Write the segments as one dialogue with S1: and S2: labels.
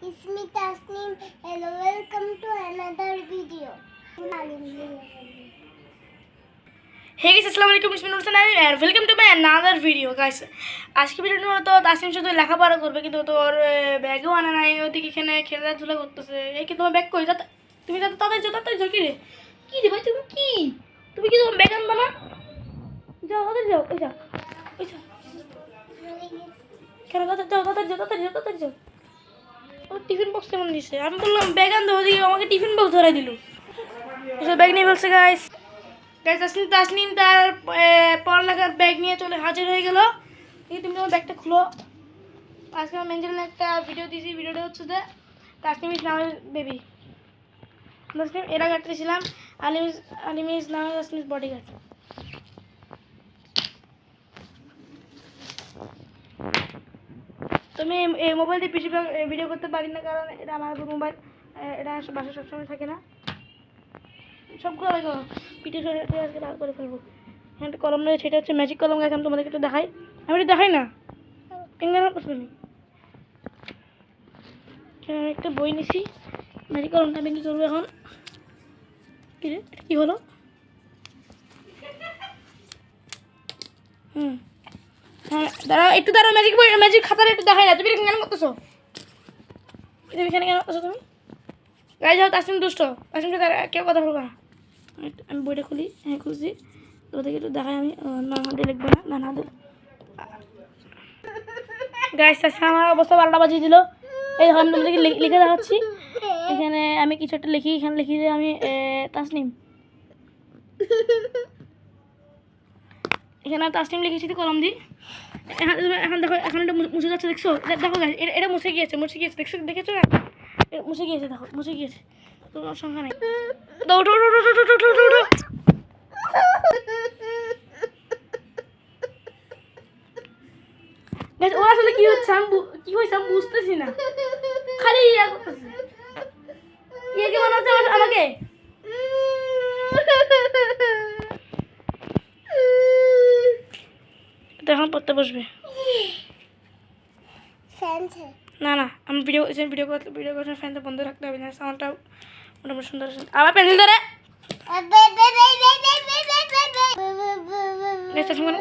S1: It's me Tasneem. Hello, welcome to another video.
S2: Hey guys, assalamu alaikum. It's me Nur Sana and welcome to my another video, guys. আজকে ভিডিওটা তো তাসনিম শুধু লেখাপড়া করবে কিন্তু তোর ব্যাগও আনা নাই, ওদিকে এখানে খেলাধুলা করতেছে। এই কি তোমার ব্যাগ কই? তুমি তো তাড়াতাড়ি যাও কি রে? কি রে ভাই তুমি কি? তুমি কি তোমার ব্যাগ আনবা না? যাও তাড়াতাড়ি যাও, ওই যাও। কেন তাড়াতাড়ি যাও। ও টিফিন বক্স কেমন দিছে? আমি বললাম ব্যাগ আনতে, ওদিকে আমাকে টিফিন বক্স ধরাই দিল। এসব ব্যাগ নিয়ে ফেলছে গাইস। তাসনিম তার পড়ালেখার ব্যাগ নিয়ে চলে হাজির হয়ে গেল। এই তুমি তোমার ব্যাগটা খুলো। আজকে আমি মেনজেন একটা ভিডিও দিয়েছি, ভিডিওটা হচ্ছে যে তাসনিম ইজ নামের বেবি। তাসনিম এর আগে একটা ছিলাম আলিম ইজ নামের তাসনিম বডিগার্ড। তুমি এই মোবাইল দিয়ে বেশিরভাগ ভিডিও করতে পারি না, কারণ এটা আমার মোবাইল, এটা বাসায় সবসময় থাকে না। সবগুলো দেখো পিঠে সরে আজকে লাল করে ফেলবো। হ্যাঁ একটা কলম রয়েছে, সেটা হচ্ছে ম্যাজিক কলম। গেছে আমি তোমাদেরকে একটু দেখাই। আমি এটা দেখাই না, পেঙ্গানোর প্রশ্ন নেই। একটা বই নিছি, ম্যাজিক কলমটা আমি কী করবো এখন? কী রে, কী হলো? হ্যাঁ দাঁড়াও একটু, দাঁড়াও। ম্যাজিক খাতাটা একটু দেখাই না। তুমি এখানে কেন করতেছো? তুমি এখানে কেন করতেছো? তুমি গায়ে যাও। তাসনিম দুষ্ট, তাসনিম সাথে কেউ কথা বলবো না। আমি বইটা খুলি। হ্যাঁ খুলছি, তো ওদেরকে একটু দেখাই। আমি না হাতে লিখবো না, না হাতে। গাইস তাসনিম আমার অবস্থা 12টা বাজিয়ে দিল। এই দেখো আমি তোমাদেরকে লিখে দেখাচ্ছি। এখানে আমি কিছু একটা লিখি, এখানে লিখি যে আমি তাসনিম, এখানে তাসনিম লিখেছি কলম দিই। এখন দেখো, এখন এটা মুছে যাচ্ছে, দেখছো? দেখো গাইস, এটা মুছে গিয়েছে, দেখেছো না? মুছে গিয়েছে, দেখো মুছে গিয়েছে। তোমার সংখ্যা নেই। ওঠো। ও আসলে কি হচ্ছে, কি হয়েছে আমি বুঝতেছি না। খালি ইয়া করতেছে, ইয়ে কে বানাচ্ছে আমাকে। তো এখন পড়তে বসবে। না আমি ভিডিও করতে ফ্যানটা বন্ধ রাখতে হবে না, সাউন্ডটা মোটামুটি সুন্দর। আবার পেন্সিল ধরে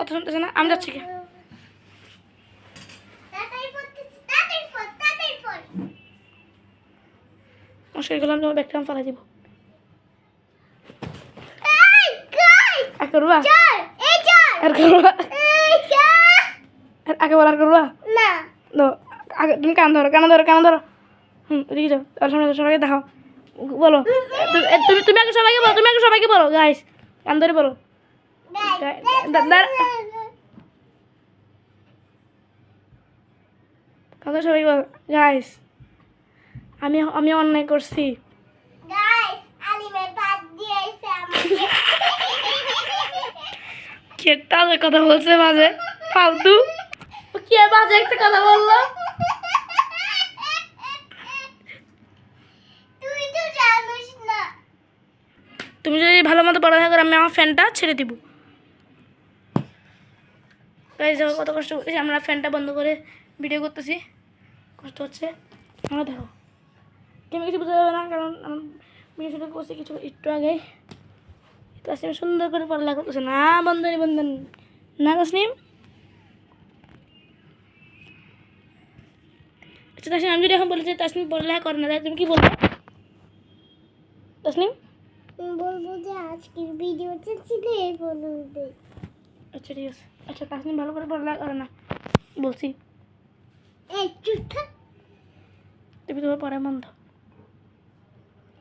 S2: কথা শুনতেছে না। আমি যাচ্ছি কি মশারি গেলাম, তোমার ব্যাগটা আমি ফালাই দিব। আর করবা আর করবা না। তুমি কান ধরো। এদিকে যাও, সবাইকে দেখাও, বলো। তুমি আগে সবাইকে বলো গাইস, কান ধরে বলো। কান ধরে সবাইকে বলো গাইস, আমি অন্যায় করছি। কেটা কথা বলছে মাঝে ফালতু, কে বাজে একটা কথা বললো? তুমি যদি ভালো মতো পড়াশোনা করো, আমি আমার ফ্যানটা ছেড়ে দিব। গাইস দেখো কত কষ্ট করতেছি, আমরা ফ্যানটা বন্ধ করে ভিডিও করতেছি, কষ্ট হচ্ছে। আমরা দেখো কেমন কিছু বোঝা যাবে না, কারণ আমার ভিডিও শুরু করছি কিছু একটু আগে। তাসনিম সুন্দর করে পড়ালেখা করতেছে। না বন্ধন না তাসনিম। আচ্ছা তাসনিম, আমি যদি এখন বলি যে তাসনিম পড়ালেখা করে না, তুমি কি বলবো তাসনিম?
S1: বলবো যে আজকের ভিডিওটা ছিল এই পর্যন্ত।
S2: আচ্ছা ঠিক আছে। আচ্ছা তাসনিম ভালো করে পড়ালেখা করে না বলছি। তুমি তোমার পড়া মন দাও।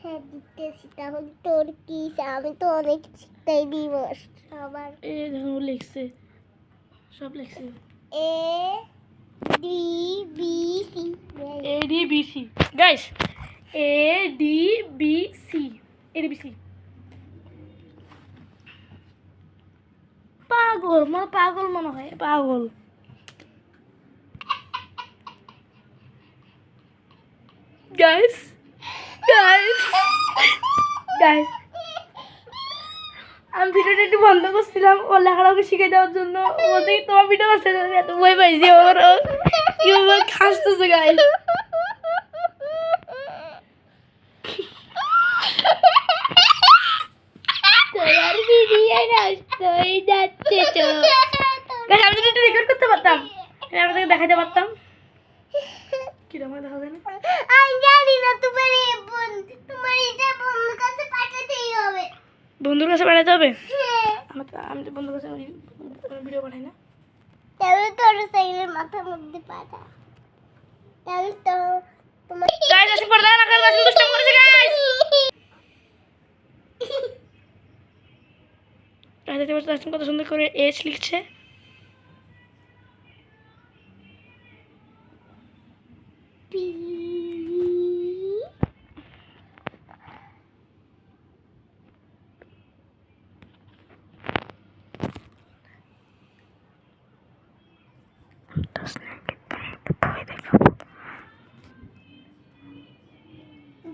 S1: হ্যাঁ দিতেছি, তাহলে তোর কি? আমি তো অনেক শিখতেই দিব আবার।
S2: এই দেখো লিখছে, সব লিখছে ADBC গাইস, ADBC। পাগল মনে হয়, পাগল। গাইস আমি ভিডিওটা একটু বন্ধ করছিলাম ও লেখাটাকে শিখে দেওয়ার জন্য। বলছে কি তোমার ভিডিও করতে এত বই পাইছি, ওর কি খাসতেছে গাইস। Guys, আমি যদি একটু রেকর্ড করতে পারতাম আমি আপনাদেরকে দেখাতে পারতাম কিরকম দেখা যায় না
S1: আমি জানি না তোমার এটা বন্ধুর কাছে পাঠাতেই হবে।
S2: বন্ধুর কাছে পাঠাতে হবে
S1: হ্যাঁ।
S2: আমি তো বন্ধুর কাছে ভিডিও পাঠাই না
S1: তাহলে তোর সাইলের মাথার মধ্যে পাঠা। তাহলে তো তোমার
S2: গাইস আসি পর্দা না করে আসুন দুষ্টামি করেছে গাইস দেখতে পাচ্ছেন আসুন কত সুন্দর করে এস লিখছে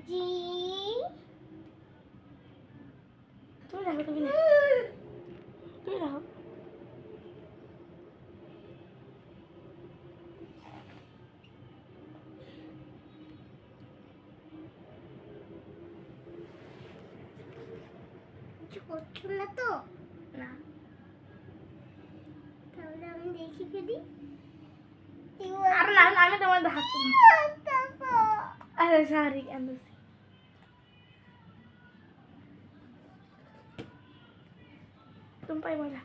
S1: জি
S2: তুমি দেখো তুমি দেখো
S1: কিছু করছো না তো?
S2: না
S1: তাহলে আমি দেখি ফেলি।
S2: আর না আমি তোমার দেখাচ্ছি না আরে সরি এমসি তুমি পাই মজা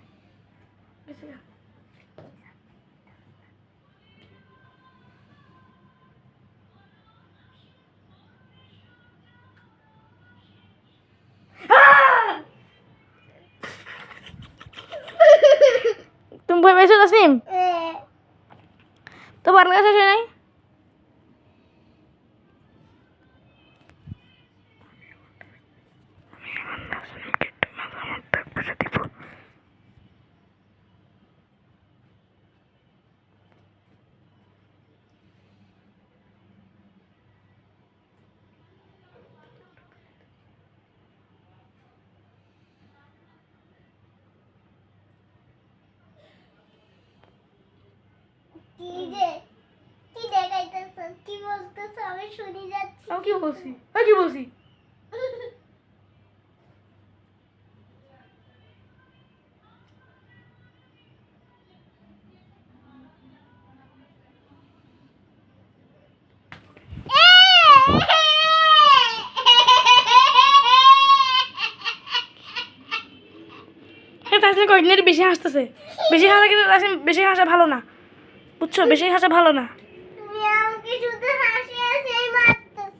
S2: বেশি না তুমি ভয় পাইছো তাসনিম তো বার্নার কাছে আসে নাই
S1: কি দেখাইতেছ? কি বলতেছ? আমি শুনি যাচ্ছি।
S2: আমি কি বলছি আমি কি বলছি তাসনিম কয়েকদিন বেশি হাসতেছে বেশি হাসা কিন্তু তাসনিম বেশি হাসা ভালো না বুঝছো বেশি হাসা ভালো না
S1: তুমি আমাকে শুধু হাসি হাসি মারতেছ।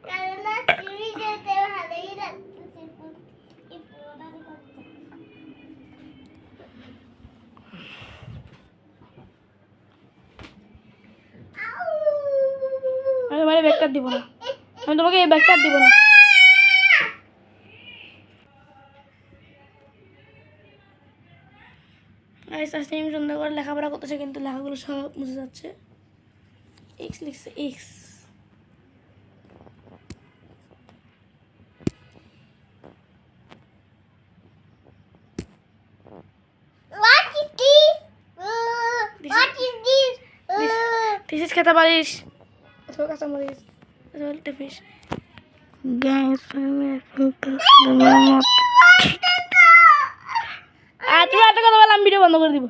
S1: কারণ না তুমি যেতে ভালোই লাগতেছে। এই পুরোটা করতে। আউ!
S2: আমি তোমার ব্যাগটা দিব না আমি তোমাকে এই ব্যাগটা দিব না তাসনিম সুন্দর করে লেখাপড়া করতেছে কিন্তু লেখাগুলো সব মুছে যাচ্ছে এক্স লিখছে x
S1: What is this? What is this?
S2: This is খেতে পারিস অথবা কাঁচামরিচ অথবা লিটে ফিশ গ্যাস আর তুমি একটা কথা বললাম ভিডিও বন্ধ করে দিব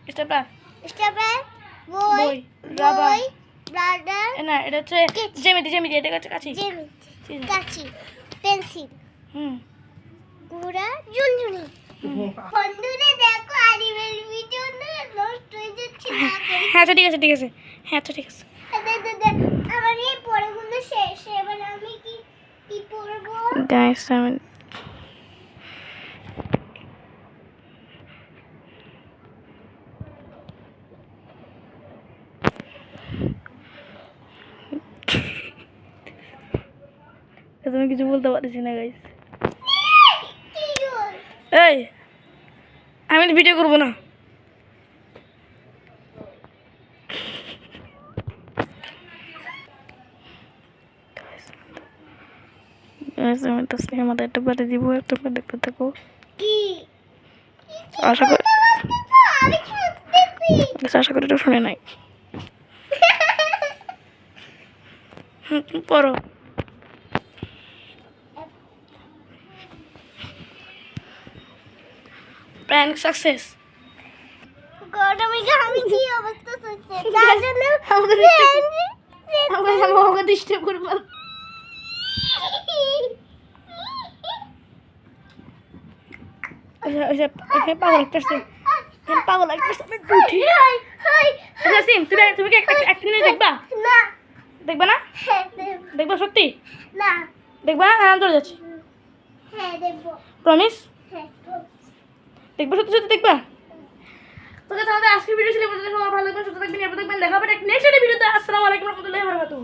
S2: স্টেপলার
S1: Stapler,
S2: বই
S1: boy,
S2: রাবার
S1: brother,
S2: না এটা হচ্ছে জ্যামিতি জ্যামিতি এটা হচ্ছে কাছে
S1: জ্যামিতি, কাঁচি, পেন্সিল,
S2: হুম
S1: গুড়া, ঝুনঝুনি। বন্ধুরা দেখো আরিমের ভিডিও না নষ্ট হয়ে যাচ্ছে না করে।
S2: হ্যাঁ আচ্ছা ঠিক আছে ঠিক আছে হ্যাঁ আচ্ছা ঠিক আছে
S1: আমার এই পড়াগুলো শেষ এবার আমি কি পড়বো?
S2: গাইস আমি তুমি কিছু বলতে পারছি না গাইস
S1: কি বল?
S2: এই আমি ভিডিও করবো না আমি তো স্নেহের মাথায় একটা বাড়ি দিব তোমরা দেখতে থাকো
S1: কি
S2: আশা করি
S1: আমি শুনতেছি।
S2: আশা করি তো শুনে নাই পড়ো প্র্যাঙ্ক সাকসেস।
S1: আমি কি অবস্থা হচ্ছে তার জন্য
S2: আমাকে ডিস্টার্ব করে বল। পাগল একটা পাগল একটা উঠি। আচ্ছা সিম, তুমি কি একটা জিনিস দেখবা?
S1: না
S2: দেখবা না?
S1: হ্যাঁ
S2: দেখবা সত্যি?
S1: না
S2: দেখবা না? আরাম চলে যাচ্ছি।
S1: হ্যাঁ দেখবো
S2: প্রমিস?
S1: হ্যাঁ
S2: দেখবা সত্যি সত্যি দেখবা? তোকে তাহলে আজকের ভিডিও ছিল, ভালো লাগবে, সুস্থ থাকবেন, দেখা হবে নেক্সট ভিডিওতে। আসসালামু আলাইকুম ওয়া রাহমাতুল্লাহি ওয়া বারাকাতুহু।